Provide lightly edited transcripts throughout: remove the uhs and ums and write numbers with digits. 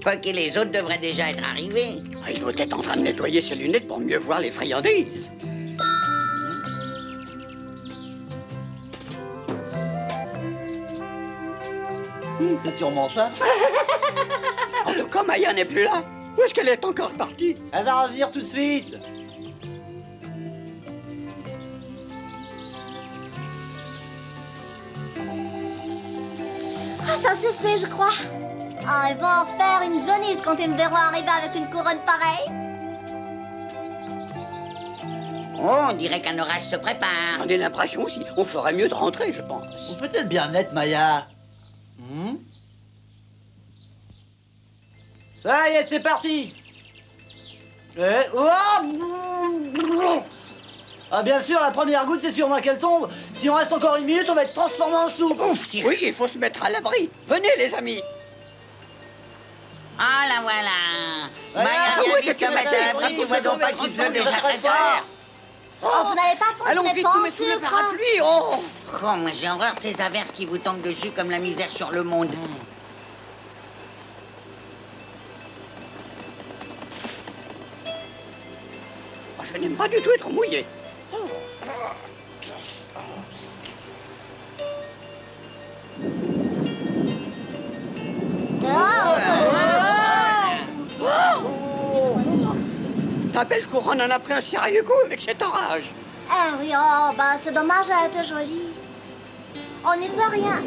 Puck et les autres devraient déjà être arrivés. Ah, il doit être en train de nettoyer ses lunettes pour mieux voir les friandises. C'est sûrement ça. En tout cas, Maya n'est plus là. Où est-ce qu'elle est encore partie? Elle va revenir tout de suite. Ah, ça se fait, je crois. Ah, ils vont en faire une jaunisse quand ils me verront arriver avec une couronne pareille. Oh, on dirait qu'un orage se prépare. J'en ai l'impression aussi. On ferait mieux de rentrer, je pense. Ou peut-être bien net, Maya. Ça y est, c'est parti. Oh ah, bien sûr, la première goutte, c'est sur moi qu'elle tombe. Si on reste encore une minute, on va être transformé en soupe. Ouf, oui, il faut se mettre à l'abri. Venez, les amis. Ah, la voilà. Voilà. Maya Ah, vient oui, vite que tu comme m'as ça. dit, Après, tu vois donc pas qu'il pleut déjà très fort. Oh, vous n'avez pas faim, Allons vous n'êtes vite, pas nous en mettons le sucre. parapluie. Oh. Oh, moi j'ai horreur de ces averses qui vous tombent dessus comme la misère sur le monde. Oh, je n'aime pas du tout être mouillé. Ta belle couronne en a pris un sérieux coup avec cet orage. Ah oui, oh, bah c'est dommage, elle était jolie. On n'y peut rien.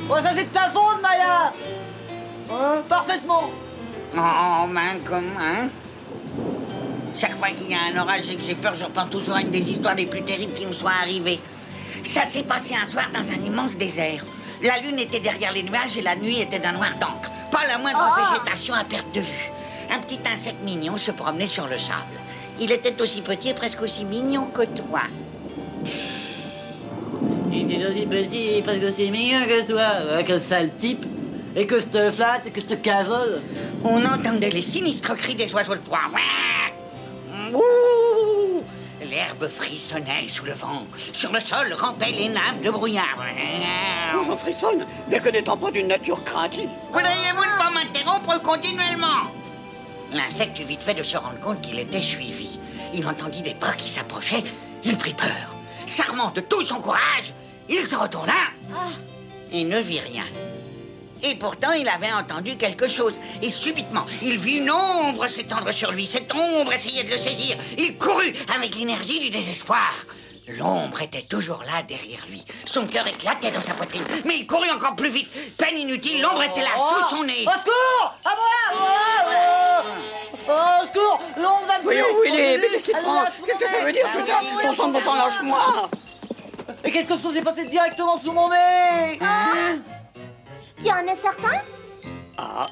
Oh, ça c'est de ta faute, Maya. Hein, parfaitement. Oh, man, comment? Chaque fois qu'il y a un orage et que j'ai peur, je repense toujours à une des histoires les plus terribles qui me soient arrivées. Ça s'est passé un soir dans un immense désert. La lune était derrière les nuages et la nuit était d'un noir d'encre. Pas la moindre végétation à perte de vue. Un petit insecte mignon se promenait sur le sable. Il était aussi petit et presque aussi mignon que toi. Il était aussi petit et presque aussi mignon que toi. Quel sale type. Et que cette flatte, et que cette casole. On entendait les sinistres cris des oiseaux de proie. Ouh! L'herbe frissonnait sous le vent. Sur le sol rampaient les nappes de brouillard. Oh, j'en frissonne, bien que n'étant pas d'une nature craintive. Voudriez-vous ne pas m'interrompre continuellement? L'insecte eut vite fait de se rendre compte qu'il était suivi. Il entendit des pas qui s'approchaient. Il prit peur. S'armant de tout son courage, il se retourna et ne vit rien. Et pourtant, il avait entendu quelque chose. Et subitement, il vit une ombre s'étendre sur lui. Cette ombre essayait de le saisir. Il courut avec l'énergie du désespoir. L'ombre était toujours là derrière lui. Son cœur éclatait dans sa poitrine. Mais il courut encore plus vite. Peine inutile, l'ombre était là, sous son nez. Au secours! À moi! Au secours! L'ombre va me Voyons où il est, mais qu'est-ce qu'il Elle prend? l'a Qu'est-ce que ça veut dire tout ça? Bon sang, lâche-moi. Et quelque chose est passé directement sous mon nez! Tu en es certain? Ah,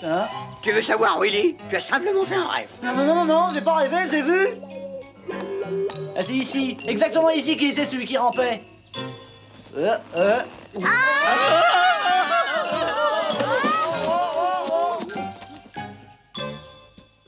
Hein? tu veux savoir où il est? Tu as simplement fait un rêve. Non, j'ai pas rêvé, j'ai vu! Ah, c'est ici, exactement ici qu'il était celui qui rampait.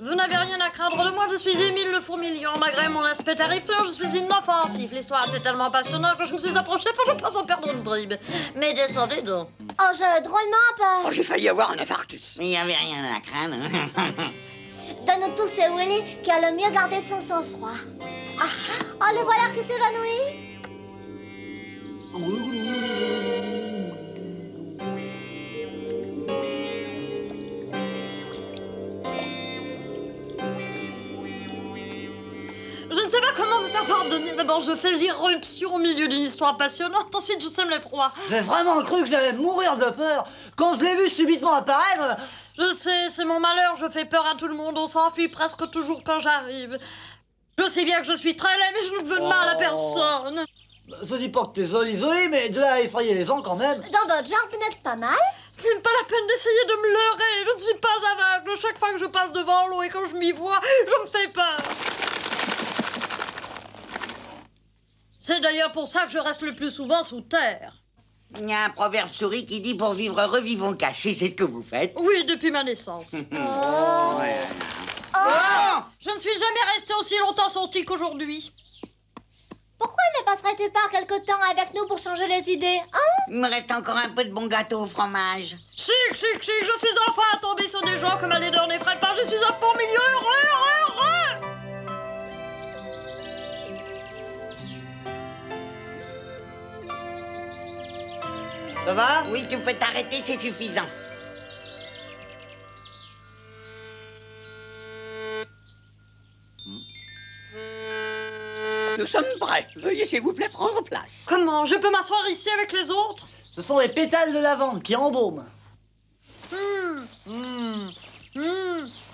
Vous n'avez rien à craindre de moi, je suis Émile le Fourmilion. Malgré mon aspect terrifiant, je suis inoffensif. L'histoire était tellement passionnante que je me suis approché pour ne pas en perdre une bribe. Mais descendez donc. Oh, j'ai drôlement peur. Oh, j'ai failli avoir un infarctus. Il n'y avait rien à craindre. De nous tous, c'est Willy qui a le mieux gardé son sang-froid. Oh, le voilà qui s'évanouit. Je ne sais pas comment me faire pardonner. D'abord, je fais irruption au milieu d'une histoire passionnante. Ensuite, je sème l'effroi. J'ai vraiment cru que j'allais mourir de peur quand je l'ai vu subitement apparaître. Je sais, c'est mon malheur. Je fais peur à tout le monde. On s'enfuit presque toujours quand j'arrive. Je sais bien que je suis très laid, mais je ne veux de mal à personne. Je dis pas que t'es jolie, mais de là à effrayer les gens quand même. Dans votre genre, vous n'êtes pas mal. Ce n'est pas la peine d'essayer de me leurrer. Je ne suis pas aveugle. Chaque fois que je passe devant l'eau et quand je m'y vois, je me fais peur. C'est d'ailleurs pour ça que je reste le plus souvent sous terre. Il y a un proverbe souris qui dit pour vivre heureux, vivons cachés. C'est ce que vous faites. Oui, depuis ma naissance. Oh, Oh! Je ne suis jamais restée aussi longtemps sortie qu'aujourd'hui. Pourquoi ne passerais-tu pas quelque temps avec nous pour changer les idées, hein? Il me reste encore un peu de bon gâteau au fromage. Chic, chic, chic, je suis enfin tombée sur des gens que ma laideur n'effraie pas. Je suis un faux milieu heureux. Ça va? Oui, tu peux t'arrêter, c'est suffisant. Nous sommes prêts. Veuillez s'il vous plaît prendre place. Comment? Je peux m'asseoir ici avec les autres? Ce sont les pétales de lavande qui embaument.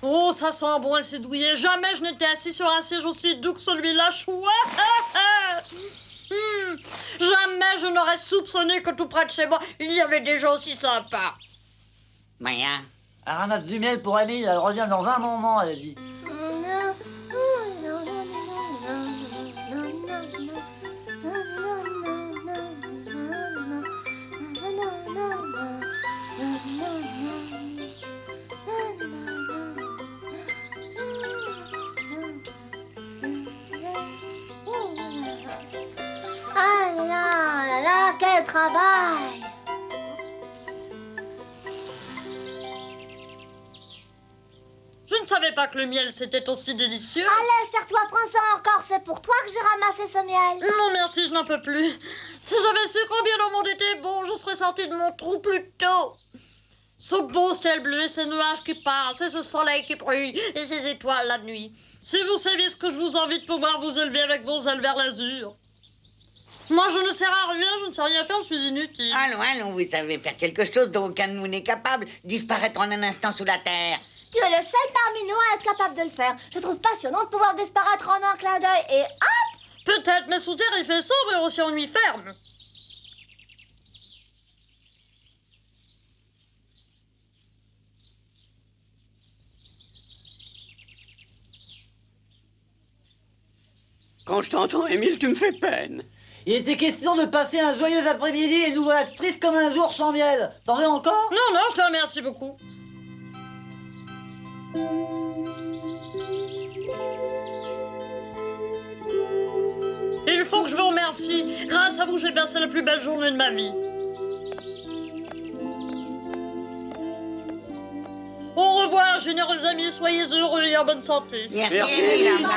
Oh, ça sent bon, elle s'est douillée. Jamais je n'étais assis sur un siège aussi doux que celui-là. Chouette. Jamais je n'aurais soupçonné que tout près de chez moi, il y avait des gens aussi sympas. Maya, Elle ramasse du miel pour Emile, elle revient dans 20 moments, elle a dit. Ah là là, quel travail! Je ne savais pas que le miel c'était aussi délicieux. Allez, serre-toi, prends ça encore, c'est pour toi que j'ai ramassé ce miel. Non merci, je n'en peux plus. Si j'avais su combien le monde était beau, je serais sortie de mon trou plus tôt. Ce beau ciel bleu et ces nuages qui passent, et ce soleil qui brille, et ces étoiles la nuit. Si vous saviez ce que je vous envie de pouvoir vous élever avec vos ailes vers l'azur. Moi, je ne sers à rien, je ne sais rien faire, je suis inutile. allons, vous savez faire quelque chose dont aucun de nous n'est capable. Disparaître en un instant sous la terre. Tu es le seul parmi nous à être capable de le faire. Je trouve passionnant de pouvoir disparaître en un clin d'œil et hop! Peut-être, mais sous terre, il fait sombre et aussi on nuit ferme. Quand je t'entends, Émile, tu me fais peine. Il était question de passer un joyeux après-midi et nous voilà tristes comme un ours sans miel. T'en veux encore? Non, je te remercie beaucoup. Il faut que je vous remercie. Grâce à vous, j'ai passé la plus belle journée de ma vie. Au revoir, généreux amis, soyez heureux et en bonne santé. Merci, Merci, Émile.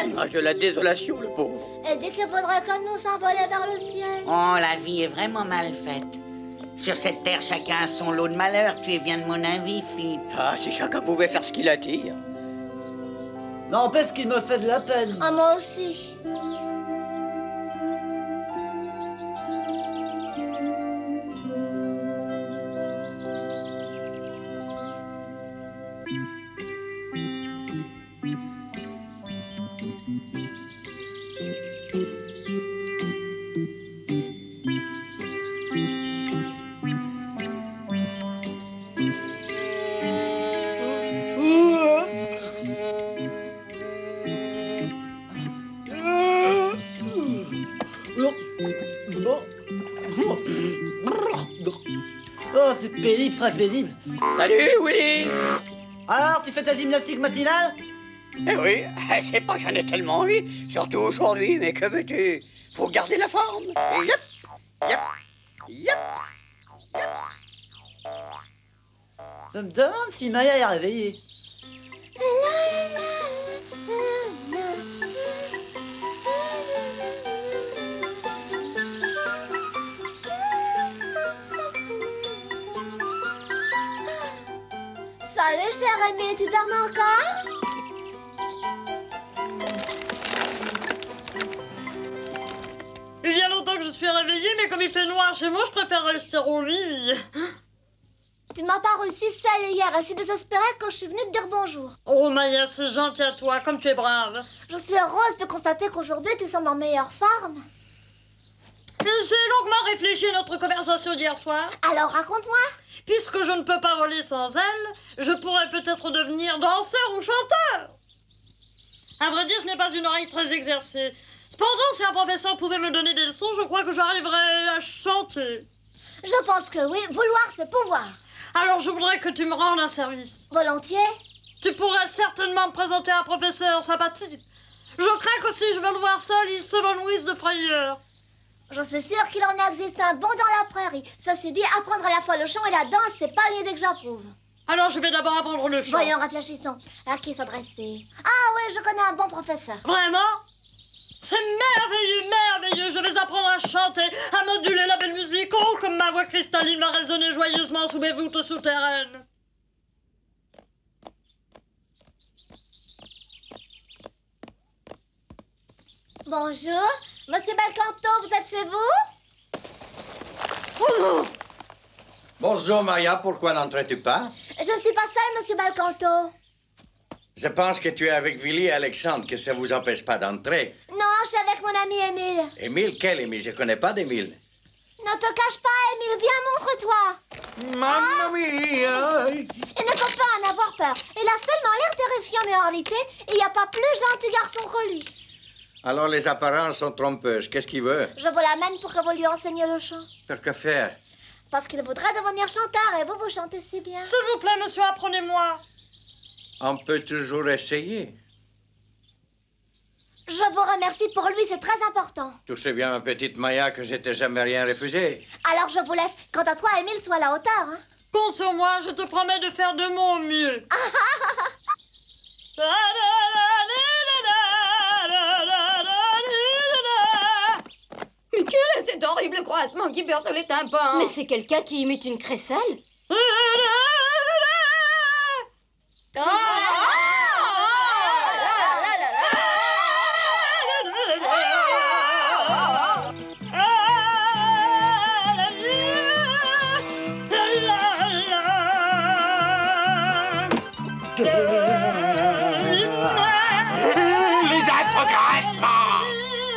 Émile. Âge de la désolation, le pauvre. Elle dit qu'il faudrait comme nous s'envoler vers le ciel. Oh, la vie est vraiment mal faite. Sur cette terre, chacun a son lot de malheur. Tu es bien de mon avis, Flip. Ah, si chacun pouvait faire ce qu'il attire. N'empêche qu'il me fait de la peine. Ah, moi aussi. Oh, c'est pénible, très pénible. Salut, Willy. Alors, tu fais ta gymnastique matinale? Eh oui, c'est pas que j'en ai tellement envie, surtout aujourd'hui, mais que veux-tu? Faut garder la forme. Et yep, yep, yep, yep. Je me demande si Maya est réveillée. Salut, cher ami, tu dors encore? Il y a longtemps que je suis réveillée, mais comme il fait noir chez moi, je préfère rester au lit. Tu m'as paru si seule hier et si désespérée que je suis venue te dire bonjour. Oh Maya, c'est gentil à toi, comme tu es brave. Je suis heureuse de constater qu'aujourd'hui tu sembles en meilleure forme. J'ai longuement réfléchi à notre conversation d'hier soir. Alors raconte-moi. Puisque je ne peux pas voler sans elle, je pourrais peut-être devenir danseur ou chanteur. À vrai dire, je n'ai pas une oreille très exercée. Cependant, si un professeur pouvait me donner des leçons, je crois que j'arriverais à chanter. Je pense que oui, vouloir c'est pouvoir. Alors je voudrais que tu me rendes un service. Volontiers. Tu pourrais certainement me présenter un professeur sympathique. Je crains que si je veux le voir seul, il s'évanouisse de frayeur. Je suis sûre qu'il en existe un bon dans la prairie. Ceci dit, apprendre à la fois le chant et la danse, c'est pas l'idée que j'approuve. Alors je vais d'abord apprendre le chant. Voyons, réfléchissons. À qui s'adresser? Ah ouais, je connais un bon professeur. Vraiment? C'est merveilleux, merveilleux. Je vais apprendre à chanter, à moduler la belle musique. Oh, comme ma voix cristalline va résonner joyeusement sous mes voûtes souterraines. Bonjour. Monsieur Belcanto, vous êtes chez vous? Bonjour Maria, pourquoi n'entres-tu pas? Je ne suis pas seule, monsieur Belcanto. Je pense que tu es avec Willy et Alexandre, que ça vous empêche pas d'entrer. Non, je suis avec mon ami Émile. Émile, quel Émile? Je connais pas d'Émile. Ne te cache pas, Émile, viens, montre-toi. Mamma mia! Il ne faut pas en avoir peur. Il a seulement l'air terrifiant, mais en réalité, il n'y a pas plus gentil garçon que lui. Alors les apparences sont trompeuses. Qu'est-ce qu'il veut? Je vous l'amène pour que vous lui enseigniez le chant. Pour que faire? Parce qu'il voudrait devenir chanteur et vous, vous chantez si bien. S'il vous plaît, monsieur, apprenez-moi. On peut toujours essayer. Je vous remercie pour lui, c'est très important. Tu sais bien, ma petite Maya, que je t'ai jamais rien refusé. Alors je vous laisse. Quant à toi, Émile, sois à la hauteur. Hein. Compte sur moi, je te promets de faire de mon mieux. Mais quel est cet horrible croissement qui perce les tympans? Mais c'est quelqu'un qui imite une crécelle? Les affreux.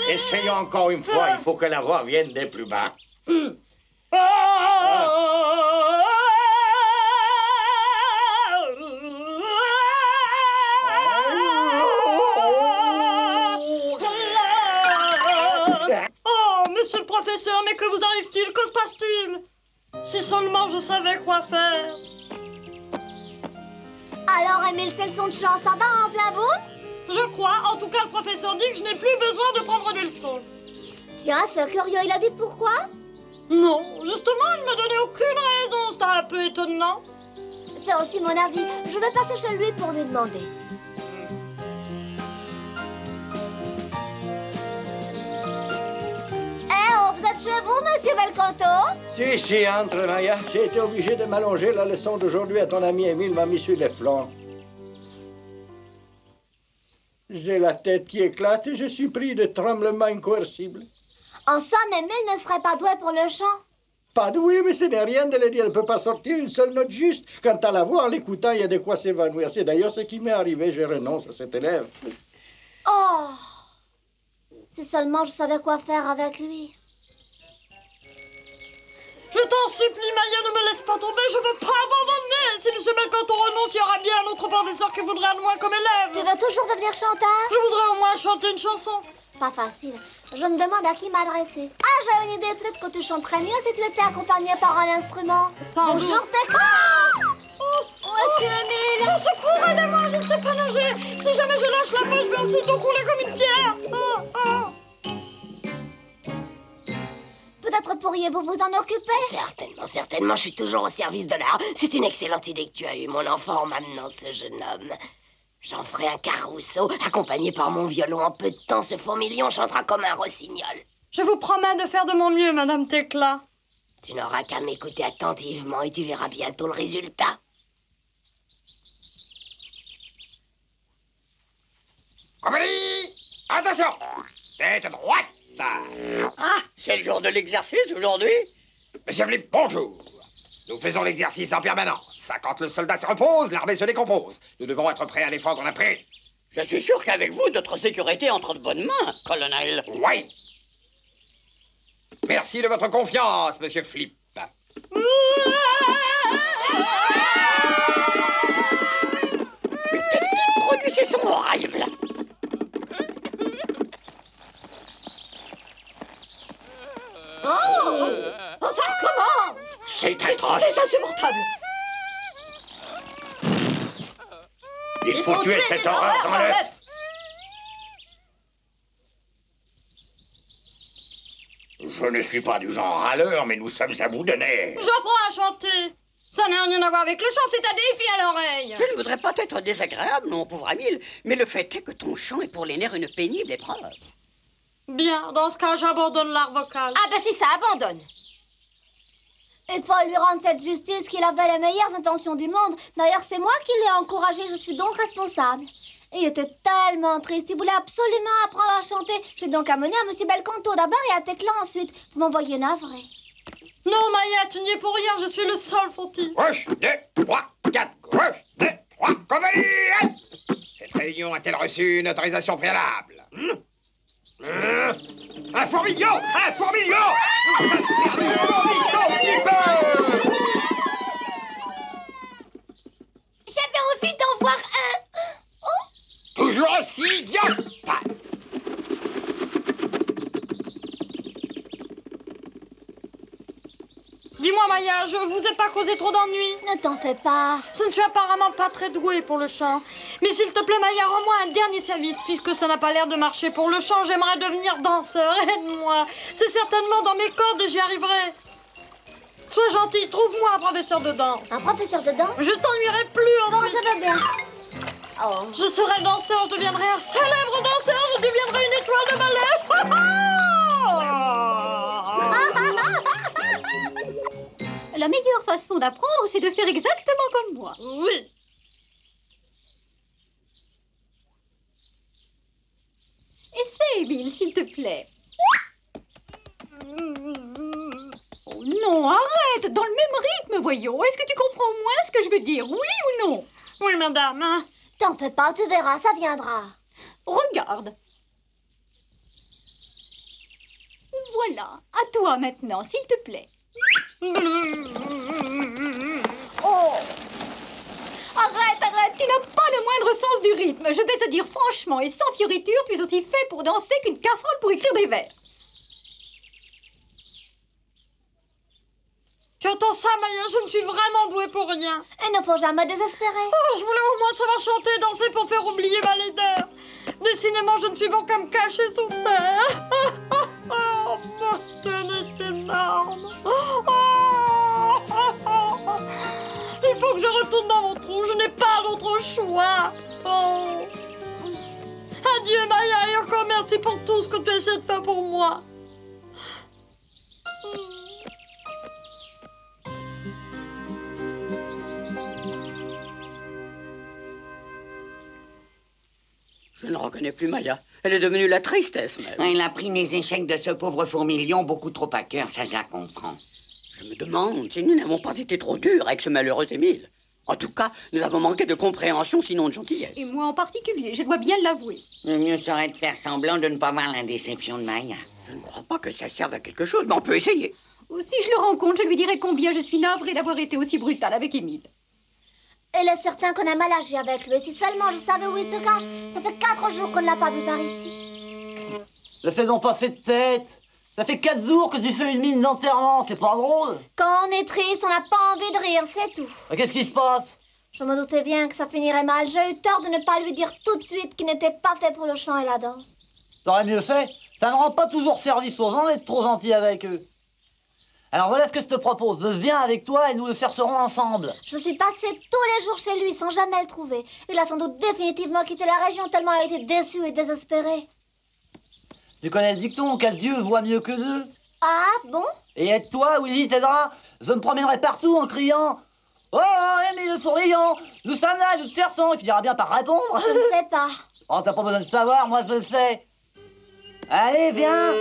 Essayons encore une fois, il faut que la voix vienne des plus bas. Oh, monsieur le professeur, mais que vous arrive-t-il? Que se passe-t-il? Si seulement je savais quoi faire. Alors, Émile, c'est le son de chant, ça va en plein bout? Je crois, en tout cas, le professeur dit que je n'ai plus besoin de prendre des leçons. Tiens, c'est curieux, il a dit pourquoi? Non, justement, il ne me donnait aucune raison. C'était un peu étonnant. C'est aussi mon avis. Je vais passer chez lui pour lui demander. Eh oh, vous êtes chez vous, monsieur Belcanto? Si, entre, Maya. J'ai été obligé de m'allonger. La leçon d'aujourd'hui à ton ami Émile m'a mis sur les flancs. J'ai la tête qui éclate et je suis pris de tremblements incoercibles. En somme, Émile ne serait pas doué pour le chant. Pas doué, mais ce n'est rien de le dire. Elle ne peut pas sortir une seule note juste. Quant à la voix, en l'écoutant, il y a de quoi s'évanouir. C'est d'ailleurs ce qui m'est arrivé. Je renonce à cet élève. Oh! Si seulement je savais quoi faire avec lui. Je t'en supplie, Maya, ne me laisse pas tomber. Je veux pas abandonner. Si M. Belcanto renonce, il y aura bien un autre professeur qui voudrait de moi comme élève. Tu veux toujours devenir chanteur? Je voudrais au moins chanter une chanson. Pas facile. Je me demande à qui m'adresser. Ah, j'ai une idée. Peut-être que tu chanterais mieux si tu étais accompagné par un instrument. Sans Bonjour, doute. t'es quoi? Où es-tu, Émile? Au secours, aidez-moi, je ne sais pas nager. Si jamais je lâche la main, je vais aussitôt couler comme une pierre. Peut-être pourriez-vous vous en occuper? Certainement, je suis toujours au service de l'art. C'est une excellente idée que tu as eue, mon enfant, en m'amenant ce jeune homme. J'en ferai un carousseau, accompagné par mon violon. En peu de temps, ce fourmilion chantera comme un rossignol. Je vous promets de faire de mon mieux, Madame Tecla. Tu n'auras qu'à m'écouter attentivement et tu verras bientôt le résultat. Compagnie! Attention! Tête droite! Ah, c'est le jour de l'exercice aujourd'hui? Monsieur Flip, bonjour. Nous faisons l'exercice en permanence. Quand le soldat se repose, l'armée se décompose. Nous devons être prêts à défendre l'après. Je suis sûr qu'avec vous, notre sécurité entre de bonnes mains, colonel. Oui. Merci de votre confiance, monsieur Flip. Mais qu'est-ce qui produit ces sons horribles? Oh, ça recommence! C'est atroce! C'est insupportable! Il faut tuer cette horreur dans l'œuf. Je ne suis pas du genre râleur, mais nous sommes à bout de nerfs. J'apprends à chanter. Ça n'a rien à voir avec le chant, c'est un défi à l'oreille. Je ne voudrais pas être désagréable, mon pauvre Amile, mais le fait est que ton chant est pour les nerfs une pénible épreuve. Bien, dans ce cas, j'abandonne l'art vocal. Ah ben c'est ça, abandonne. Il faut lui rendre cette justice qu'il avait les meilleures intentions du monde. D'ailleurs, c'est moi qui l'ai encouragé, je suis donc responsable. Il était tellement triste, il voulait absolument apprendre à chanter. J'ai donc amené à Monsieur Belcanto d'abord et à Tecla ensuite. Vous m'envoyez navré. Non, Maya, tu n'y es pour rien, je suis le seul fautif. Gauche, 2, 3, 4. Gauche, 2, 3. Compagnie, hein. Cette réunion a-t-elle reçu une autorisation préalable? Un fourmilion! Un fourmilion! Nous allons perdre le fourmilion, petit peu! J'avais envie d'en voir un. Toujours aussi idiote! Dis-moi, Maya, je vous ai pas causé trop d'ennuis. Ne t'en fais pas. Je ne suis apparemment pas très douée pour le chant. Mais s'il te plaît, Maya, rends-moi un dernier service. Puisque ça n'a pas l'air de marcher pour le chant, j'aimerais devenir danseur. Aide-moi. C'est certainement dans mes cordes et j'y arriverai. Sois gentil, trouve-moi un professeur de danse. Un professeur de danse? Je t'ennuierai plus Bon, ensuite. je veux bien. Oh. Je serai danseur, je deviendrai un célèbre danseur, je deviendrai une étoile de ballet. La meilleure façon d'apprendre, c'est de faire exactement comme moi. Oui. Essaie, Bill, s'il te plaît. Oh non, arrête, dans le même rythme, voyons. Est-ce que tu comprends au moins ce que je veux dire, oui ou non? Oui, madame. T'en fais pas, tu verras, ça viendra. Regarde. Voilà, à toi maintenant, s'il te plaît. Oh! Arrête, tu n'as pas le moindre sens du rythme. Je vais te dire franchement et sans fioriture, tu es aussi fait pour danser qu'une casserole pour écrire des vers. Tu entends ça, Maya? Je ne suis vraiment douée pour rien. Il ne faut jamais désespérer. Oh, je voulais au moins savoir chanter et danser pour faire oublier ma laideur. Décidément, je ne suis bon qu'à me cacher sous terre. Oh, mon Dieu, est énorme. Il faut que je retourne dans mon trou, je n'ai pas d'autre choix. Oh. Adieu, Maya, et encore merci pour tout ce que tu essaies de faire pour moi. Je ne reconnais plus Maya. Elle est devenue la tristesse, même. Elle a pris les échecs de ce pauvre fourmilion beaucoup trop à cœur, ça je la comprends. Je me demande si nous n'avons pas été trop durs avec ce malheureux Émile. En tout cas, nous avons manqué de compréhension, sinon de gentillesse. Et moi en particulier, je dois bien l'avouer. Le mieux serait de faire semblant de ne pas voir la déception de Maya. Je ne crois pas que ça serve à quelque chose, mais on peut essayer. Si je le rencontre, je lui dirai combien je suis navrée d'avoir été aussi brutale avec Émile. Il est certain qu'on a mal agi avec lui. Si seulement je savais où il se cache. Ça fait 4 jours qu'on ne l'a pas vu par ici. Ne fais donc pas cette tête. Ça fait 4 jours que tu fais une mine d'enterrement, c'est pas drôle? Quand on est triste, on n'a pas envie de rire, c'est tout. Qu'est-ce qui se passe? Je me doutais bien que ça finirait mal. J'ai eu tort de ne pas lui dire tout de suite qu'il n'était pas fait pour le chant et la danse. T'aurais mieux fait. Ça ne rend pas toujours service aux gens d'être trop gentil avec eux. Alors voilà ce que je te propose. Viens avec toi et nous le chercherons ensemble. Je suis passée tous les jours chez lui sans jamais le trouver. Il a sans doute définitivement quitté la région tellement il a été déçu et désespéré. Tu connais le dicton qu'un Dieu voit mieux que deux? Ah, bon? Et aide-toi, Willy t'aidera. Je me promènerai partout en criant « Oh, Émile le souriant, nous sommes là, nous te cherchons !» Il finira bien par répondre. Je ne sais pas. Oh, t'as pas besoin de savoir, moi je le sais. Allez, viens.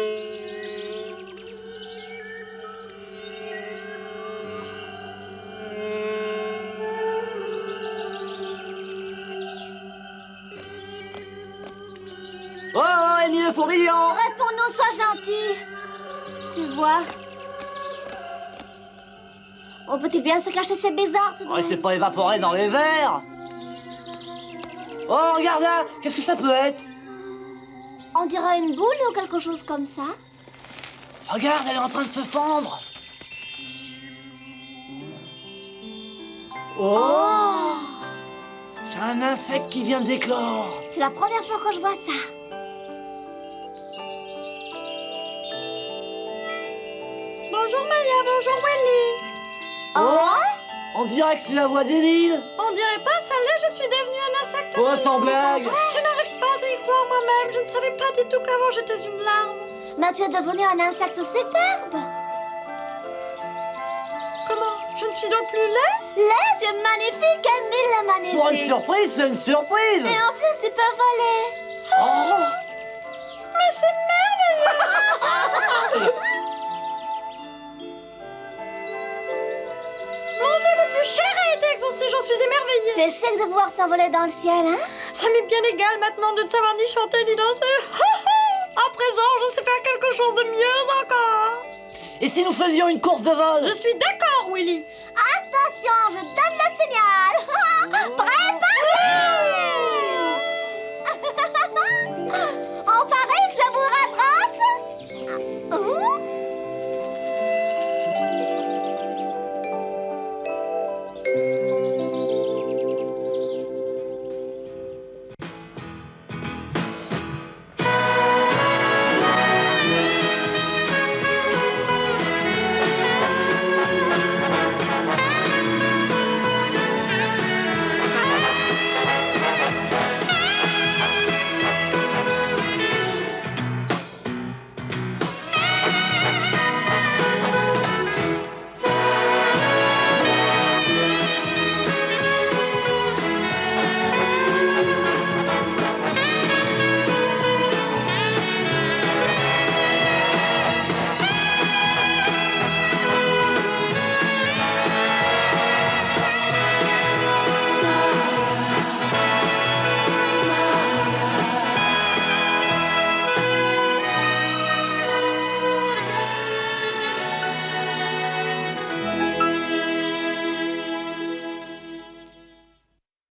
Oh, Émile le fourmilion. Réponds-nous, sois gentil. Tu vois? On peut-il bien se cacher, c'est bizarre tout de Oh, il même. s'est pas évaporé dans les verres. Oh, regarde là. Qu'est-ce que ça peut être? On dirait une boule ou quelque chose comme ça. Regarde, elle est en train de se fendre. Oh, C'est un insecte qui vient d'éclore. C'est la première fois que je vois ça. Bonjour Maya, bonjour Willy. Oh, on dirait que c'est la voix d'Émile. On dirait pas, ça l'est, je suis devenue un insecte. Oh, sans blague. Je n'arrive pas à y croire moi-même. Je ne savais pas du tout qu'avant j'étais une larve. Mais tu es devenu un insecte superbe. Comment? Je ne suis donc plus laid? Là, tu es magnifique, Émile le magnifique. Pour une surprise, c'est une surprise. Et en plus, tu peux voler. Oh. Mais c'est merveilleux! Mon vœu le plus cher a été exaucé, j'en suis émerveillée. C'est chic de pouvoir s'envoler dans le ciel, hein? Ça m'est bien égal maintenant de ne savoir ni chanter ni danser. À présent, je sais faire quelque chose de mieux encore. Et si nous faisions une course de vol? Je suis d'accord, Willy.